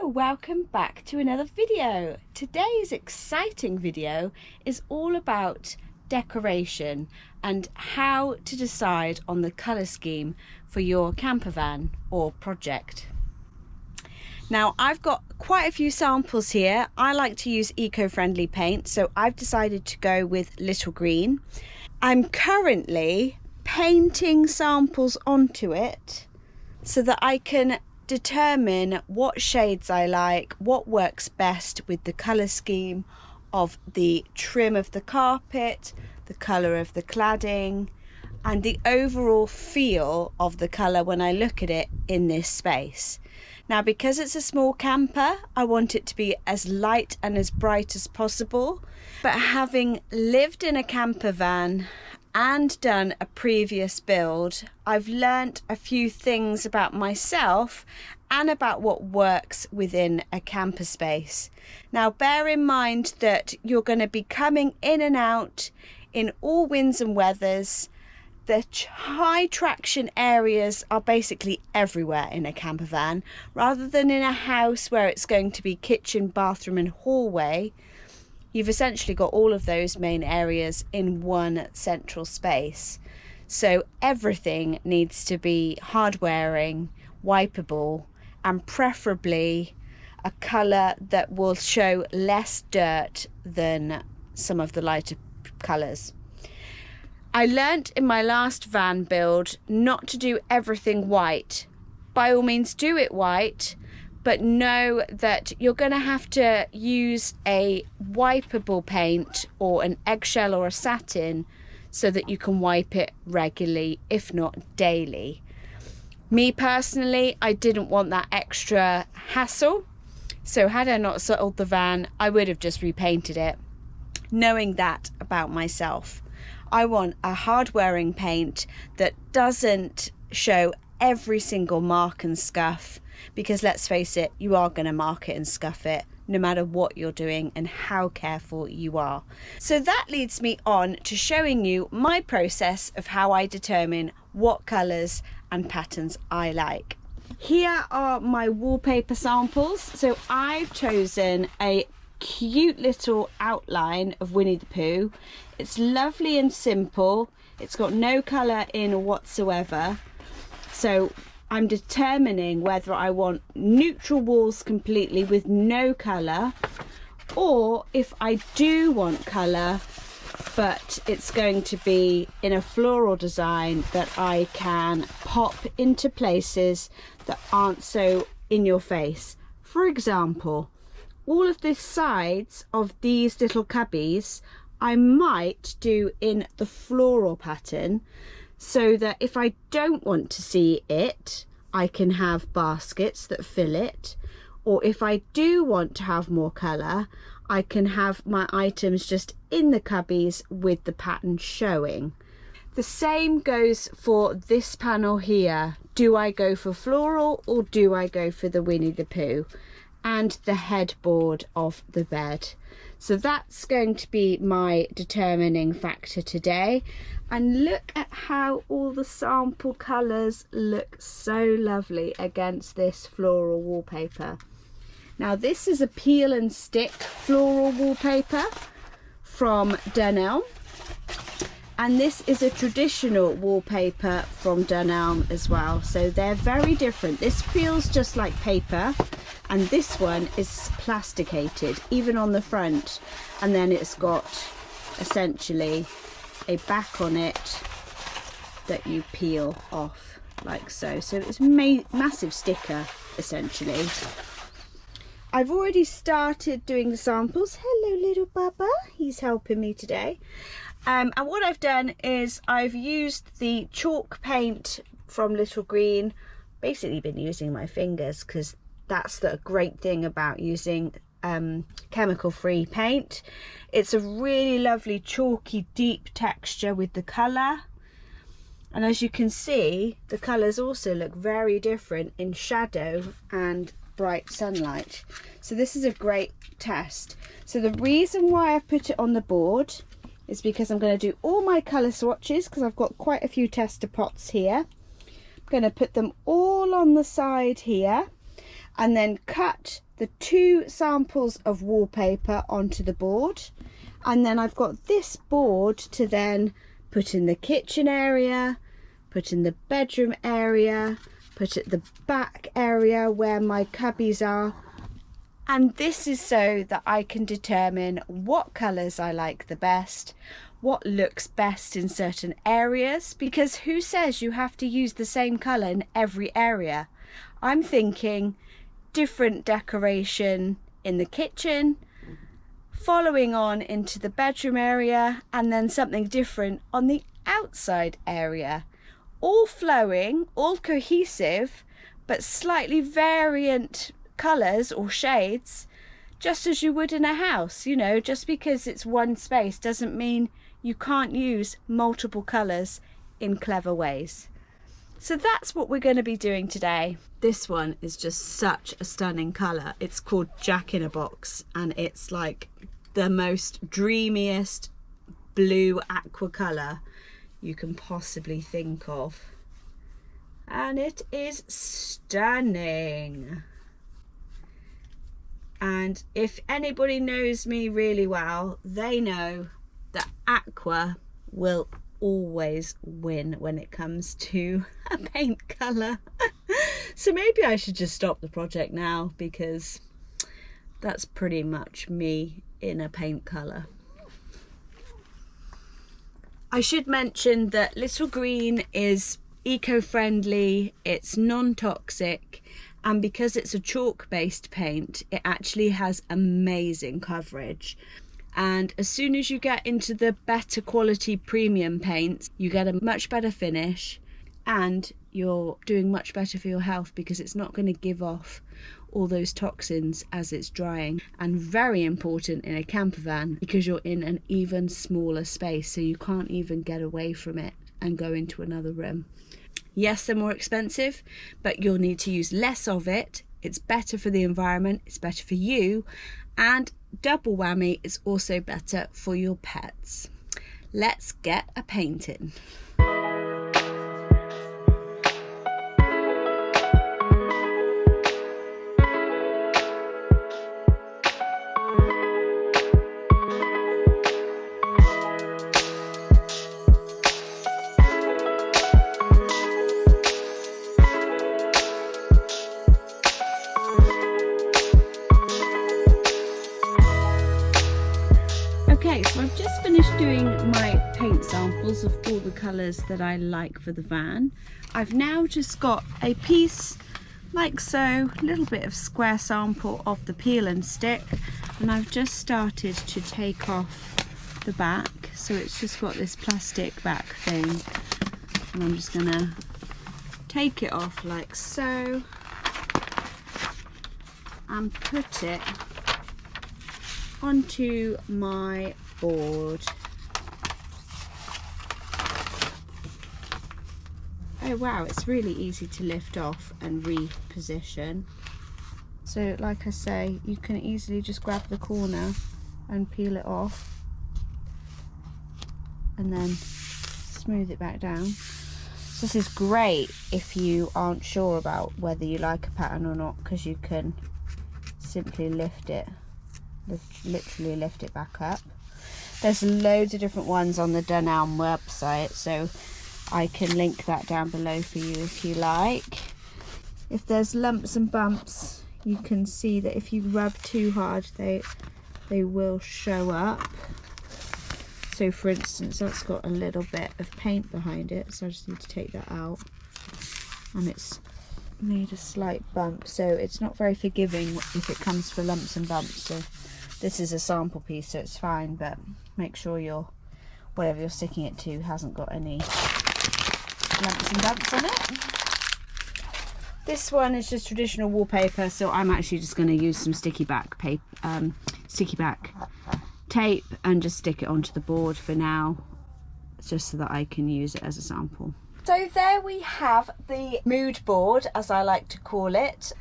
Hello, welcome back to another video. Today's exciting video is all about decoration and how to decide on the colour scheme for your camper van or project. Now, I've got quite a few samples here. I like to use eco-friendly paint, so I've decided to go with Little Green. I'm currently painting samples onto it so that I can determine what shades I like, what works best with the colour scheme of the trim of the carpet, the colour of the cladding, and the overall feel of the colour when I look at it in this space. Now, because it's a small camper, I want it to be as light and as bright as possible. But having lived in a camper van and done a previous build, I've learnt a few things about myself and about what works within a camper space. Now, bear in mind that you're going to be coming in and out in all winds and weathers. The high traction areas are basically everywhere in a camper van, rather than in a house where it's going to be kitchen, bathroom and hallway. You've essentially got all of those main areas in one central space. So everything needs to be hard wearing, wipeable, and preferably a colour that will show less dirt than some of the lighter colours. I learnt in my last van build not to do everything white. By all means do it white, but know that you're going to have to use a wipeable paint or an eggshell or a satin so that you can wipe it regularly, if not daily. Me personally, I didn't want that extra hassle, so had I not sold the van, I would have just repainted it. Knowing that about myself, I want a hard-wearing paint that doesn't show every single mark and scuff, because let's face it, you are going to mark it and scuff it no matter what you're doing and how careful you are. So that leads me on to showing you my process of how I determine what colours and patterns I like. Here are my wallpaper samples. So I've chosen a cute little outline of Winnie the Pooh. It's lovely and simple. It's got no colour in whatsoever. So I'm determining whether I want neutral walls completely with no colour, or if I do want colour but it's going to be in a floral design that I can pop into places that aren't so in your face. For example, all of the sides of these little cubbies I might do in the floral pattern, so that if I don't want to see it, I can have baskets that fill it. Or if I do want to have more colour, I can have my items just in the cubbies with the pattern showing. The same goes for this panel here. Do I go for floral or do I go for the Winnie the Pooh? And the headboard of the bed. So that's going to be my determining factor today. And look at how all the sample colours look so lovely against this floral wallpaper. Now, this is a peel and stick floral wallpaper from Dunelm, and this is a traditional wallpaper from Dunelm as well. So they're very different. This feels just like paper, and this one is plasticated even on the front, and then it's got essentially a back on it that you peel off like so. So it's a massive sticker essentially. I've already started doing the samples. Hello little Bubba, he's helping me today. And what I've done is I've used the chalk paint from Little Green. Basically been using my fingers because that's the great thing about using chemical-free paint. It's a really lovely chalky deep texture with the colour, and as you can see, the colours also look very different in shadow and bright sunlight. So this is a great test. So the reason why I've put it on the board is because I'm going to do all my colour swatches, because I've got quite a few tester pots here. I'm going to put them all on the side here, and then cut the 2 samples of wallpaper onto the board. And then I've got this board to then put in the kitchen area, put in the bedroom area, put at the back area where my cubbies are. And this is so that I can determine what colours I like the best, what looks best in certain areas, because who says you have to use the same colour in every area? I'm thinking different decoration in the kitchen, following on into the bedroom area, and then something different on the outside area. All flowing, all cohesive, but slightly variant colours or shades, just as you would in a house. You know, just because it's one space doesn't mean you can't use multiple colours in clever ways. So that's what we're going to be doing today. This one is just such a stunning colour. It's called Jack in a Box, and it's like the most dreamiest blue aqua colour you can possibly think of. And it is stunning. And if anybody knows me really well, they know that aqua will always win when it comes to a paint colour. So maybe I should just stop the project now, because that's pretty much me in a paint colour. I should mention that Little Green is eco-friendly, it's non-toxic, and because it's a chalk-based paint, it actually has amazing coverage. And as soon as you get into the better quality premium paints, you get a much better finish, and you're doing much better for your health because it's not going to give off all those toxins as it's drying. And very important in a camper van, because you're in an even smaller space, so you can't even get away from it and go into another room. Yes, they're more expensive, but you'll need to use less of it. It's better for the environment, it's better for you, and double whammy, it's also better for your pets. Let's get a painting. Okay, so I've just finished doing my paint samples of all the colours that I like for the van. I've now just got a piece like so, a little bit of square sample of the peel and stick, and I've just started to take off the back, so it's just got this plastic back thing, and I'm just gonna take it off like so and put it onto my board. Oh wow, it's really easy to lift off and reposition. So like I say, you can easily just grab the corner and peel it off and then smooth it back down. So this is great if you aren't sure about whether you like a pattern or not, because you can simply lift it, literally lift it back up. There's loads of different ones on the Dunelm website, so I can link that down below for you if you like. If there's lumps and bumps, you can see that if you rub too hard, they will show up. So for instance, that's got a little bit of paint behind it, so I just need to take that out, and it's made a slight bump, so it's not very forgiving if it comes for lumps and bumps. So this is a sample piece, so it's fine, but make sure your whatever you're sticking it to hasn't got any lumps and bumps on it. This one is just traditional wallpaper, so I'm actually just going to use some sticky back tape and just stick it onto the board for now, just so that I can use it as a sample. So there we have the mood board, as I like to call it.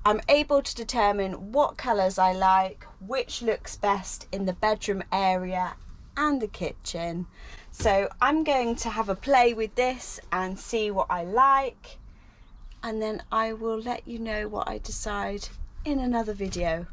I'm able to determine what colours I like, which looks best in the bedroom area and the kitchen. So I'm going to have a play with this and see what I like, and then I will let you know what I decide in another video.